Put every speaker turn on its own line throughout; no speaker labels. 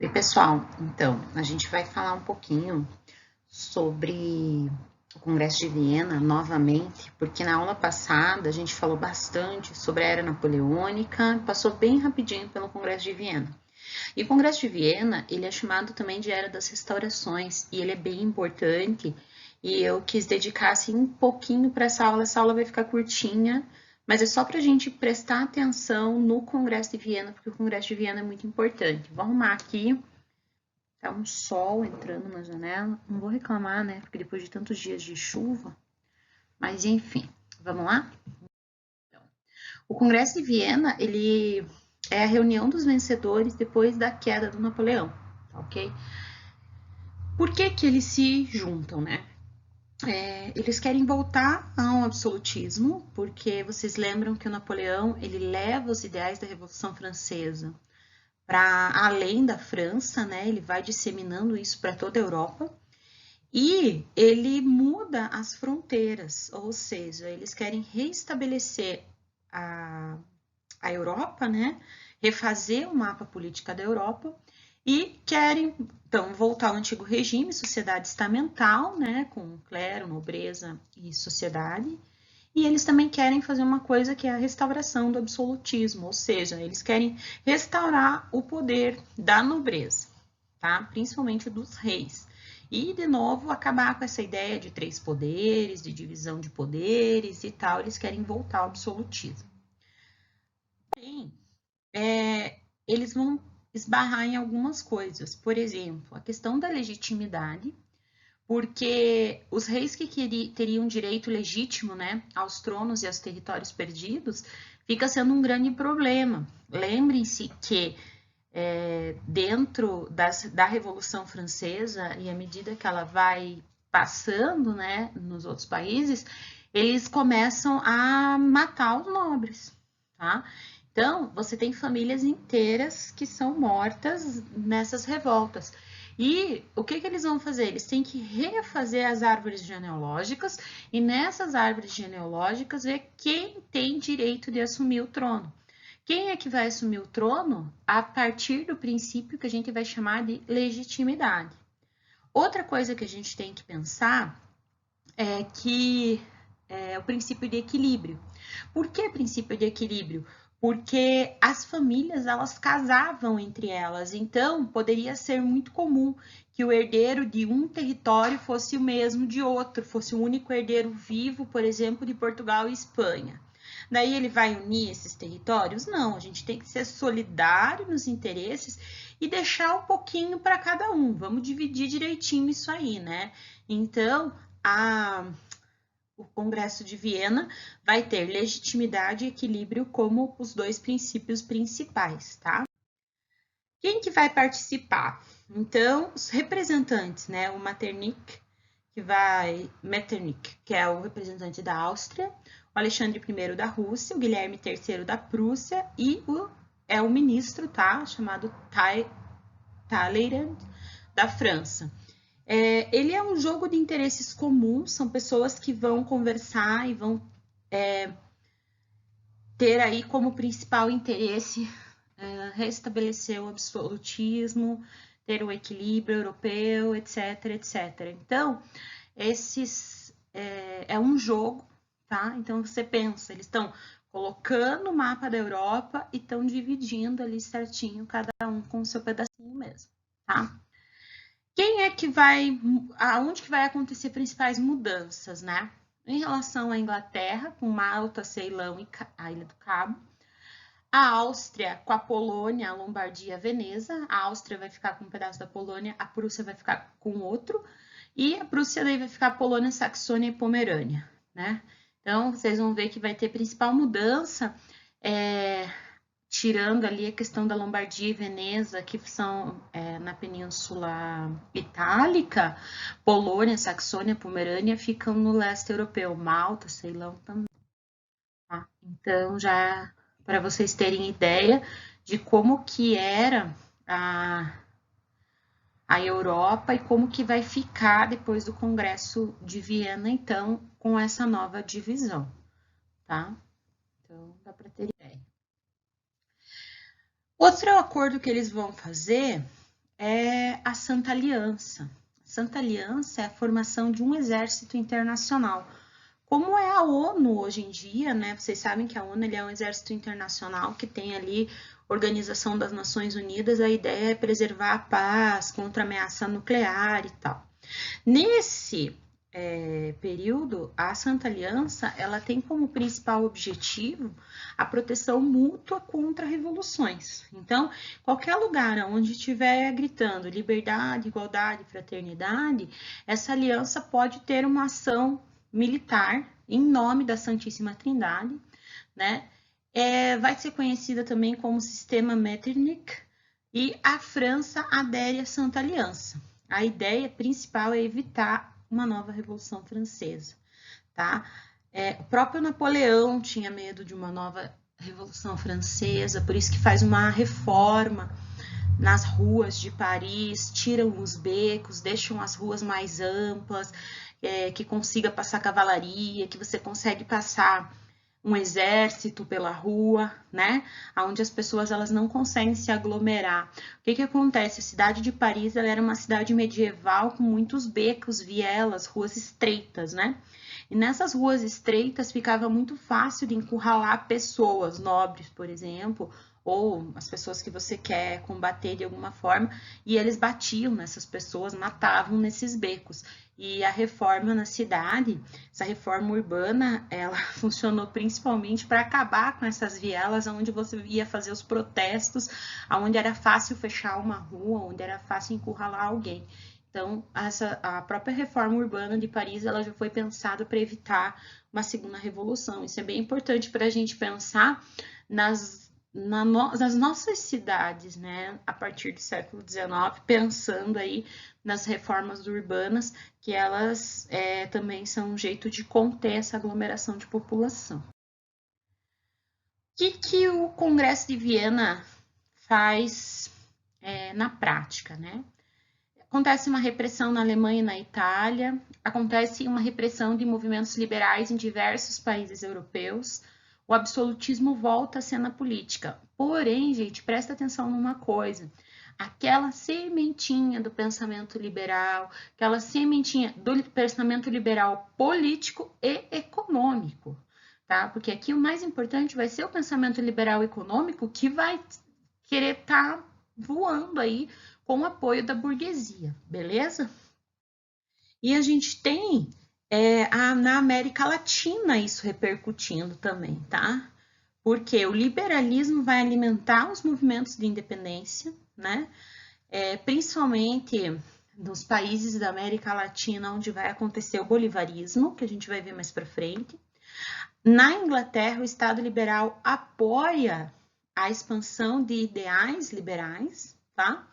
Oi, pessoal. Então, a gente vai falar um pouquinho sobre o Congresso de Viena novamente, porque na aula passada a gente falou bastante sobre a Era Napoleônica, passou bem rapidinho pelo Congresso de Viena. E o Congresso de Viena, ele é chamado também de Era das Restaurações, e ele é bem importante, e eu quis dedicar assim um pouquinho para essa aula vai ficar curtinha, mas é só para a gente prestar atenção no Congresso de Viena, porque o Congresso de Viena é muito importante. Vou arrumar aqui. Tá um sol entrando na janela. Não vou reclamar, né? Porque depois de tantos dias de chuva. Mas enfim, vamos lá? Então, o Congresso de Viena, ele é a reunião dos vencedores depois da queda do Napoleão, ok? Por que que eles se juntam, né? Eles querem voltar ao absolutismo, porque vocês lembram que o Napoleão, ele leva os ideais da Revolução Francesa para além da França, né? Ele vai disseminando isso para toda a Europa. E ele muda as fronteiras, ou seja, eles querem restabelecer a Europa, né? Refazer o mapa político da Europa e querem, então, voltar ao antigo regime, sociedade estamental, né? Com clero, nobreza e sociedade. E eles também querem fazer uma coisa que é a restauração do absolutismo, ou seja, eles querem restaurar o poder da nobreza, tá? Principalmente dos reis. E, de novo, acabar com essa ideia de três poderes, de divisão de poderes e tal, eles querem voltar ao absolutismo. Porém, eles vão esbarrar em algumas coisas. Por exemplo, a questão da legitimidade, porque os reis que teriam direito legítimo, né, aos tronos e aos territórios perdidos, fica sendo um grande problema. Lembrem-se que dentro da Revolução Francesa, e à medida que ela vai passando, né, nos outros países, eles começam a matar os nobres, tá? Então, você tem famílias inteiras que são mortas nessas revoltas. E o que eles vão fazer? Eles têm que refazer as árvores genealógicas e nessas árvores genealógicas ver quem tem direito de assumir o trono. Quem é que vai assumir o trono a partir do princípio que a gente vai chamar de legitimidade. Outra coisa que a gente tem que pensar é que é o princípio de equilíbrio. Por que princípio de equilíbrio? Porque as famílias elas casavam entre elas, então poderia ser muito comum que o herdeiro de um território fosse o mesmo de outro, fosse o único herdeiro vivo, por exemplo, de Portugal e Espanha. Daí ele vai unir esses territórios? Não, a gente tem que ser solidário nos interesses e deixar um pouquinho para cada um. Vamos dividir direitinho isso aí, né? Então, o Congresso de Viena vai ter legitimidade e equilíbrio como os dois princípios principais, tá? Quem que vai participar? Então, os representantes, né? O Metternich, que é o representante da Áustria, o Alexandre I da Rússia, o Guilherme III da Prússia e o ministro, tá? Chamado Talleyrand da França. Ele é um jogo de interesses comuns, são pessoas que vão conversar e vão ter aí como principal interesse restabelecer o absolutismo, ter o equilíbrio europeu, etc, etc. Então, esses é um jogo, tá? Então você pensa, eles estão colocando o mapa da Europa e estão dividindo ali certinho, cada um com o seu pedacinho mesmo, tá? Quem é que vai, aonde que vai acontecer principais mudanças, né? Em relação à Inglaterra, com Malta, Ceilão e a Ilha do Cabo, a Áustria com a Polônia, a Lombardia, a Veneza. A Áustria vai ficar com um pedaço da Polônia, a Prússia vai ficar com outro. E a Prússia daí vai ficar Polônia, Saxônia e Pomerânia, né? Então, vocês vão ver que vai ter principal mudança, tirando ali a questão da Lombardia e Veneza, que são na Península Itálica, Polônia, Saxônia, Pomerânia ficam no leste europeu, Malta, Ceilão também. Tá? Então, já para vocês terem ideia de como que era a Europa e como que vai ficar depois do Congresso de Viena, então, com essa nova divisão, tá? Então, dá para ter ideia. Outro acordo que eles vão fazer é a Santa Aliança. A Santa Aliança é a formação de um exército internacional. Como é a ONU hoje em dia, né? Vocês sabem que a ONU é um exército internacional que tem ali Organização das Nações Unidas, a ideia é preservar a paz contra a ameaça nuclear e tal. Nesse período, a Santa Aliança ela tem como principal objetivo a proteção mútua contra revoluções. Então, qualquer lugar onde estiver gritando liberdade, igualdade, fraternidade, essa aliança pode ter uma ação militar em nome da Santíssima Trindade, né? Vai ser conhecida também como Sistema Metternich, e a França adere à Santa Aliança. A ideia principal é evitar uma nova Revolução Francesa, tá? O próprio Napoleão tinha medo de uma nova Revolução Francesa, por isso que faz uma reforma nas ruas de Paris, tiram os becos, deixam as ruas mais amplas, que consiga passar cavalaria, que você consegue passar um exército pela rua, né? Onde as pessoas elas não conseguem se aglomerar. O que acontece? A cidade de Paris ela era uma cidade medieval com muitos becos, vielas, ruas estreitas, né? E nessas ruas estreitas ficava muito fácil de encurralar pessoas nobres, por exemplo, ou as pessoas que você quer combater de alguma forma, e eles batiam nessas pessoas, matavam nesses becos. E a reforma na cidade, essa reforma urbana, ela funcionou principalmente para acabar com essas vielas onde você ia fazer os protestos, onde era fácil fechar uma rua, onde era fácil encurralar alguém. Então, a própria reforma urbana de Paris, ela já foi pensada para evitar uma segunda revolução. Isso é bem importante para a gente pensar nas nossas cidades, né, a partir do século XIX, pensando aí nas reformas urbanas, que elas também são um jeito de conter essa aglomeração de população. O que o Congresso de Viena faz na prática, né? Acontece uma repressão na Alemanha e na Itália, acontece uma repressão de movimentos liberais em diversos países europeus, o absolutismo volta à cena política. Porém, gente, presta atenção numa coisa. Aquela sementinha do pensamento liberal, aquela sementinha do pensamento liberal político e econômico, tá? Porque aqui o mais importante vai ser o pensamento liberal econômico que vai querer estar voando aí com o apoio da burguesia, beleza? E a gente tem na América Latina isso repercutindo também, tá? Porque o liberalismo vai alimentar os movimentos de independência, né? Principalmente nos países da América Latina, onde vai acontecer o bolivarismo, que a gente vai ver mais para frente. Na Inglaterra, o Estado liberal apoia a expansão de ideais liberais, tá?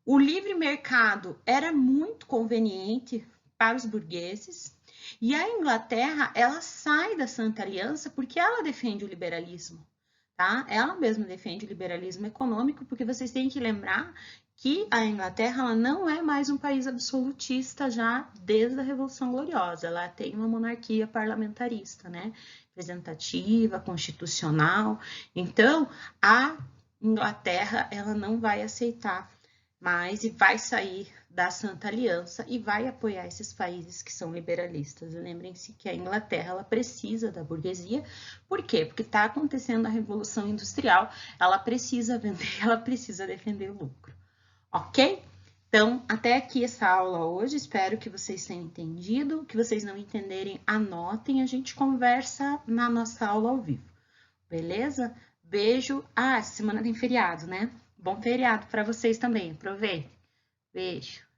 O livre mercado era muito conveniente para os burgueses, e a Inglaterra, ela sai da Santa Aliança porque ela defende o liberalismo, tá? Ela mesma defende o liberalismo econômico, porque vocês têm que lembrar que a Inglaterra ela não é mais um país absolutista já desde a Revolução Gloriosa, ela tem uma monarquia parlamentarista, né? Representativa, constitucional. Então, a Inglaterra, ela não vai aceitar mais e vai sair da Santa Aliança e vai apoiar esses países que são liberalistas. Lembrem-se que a Inglaterra ela precisa da burguesia. Por quê? Porque está acontecendo a Revolução Industrial, ela precisa vender, ela precisa defender o lucro. Ok? Então, até aqui essa aula hoje, espero que vocês tenham entendido. Que vocês não entenderem, anotem, a gente conversa na nossa aula ao vivo. Beleza? Beijo. Essa semana tem feriado, né? Bom feriado para vocês também. Aproveite. Beijo.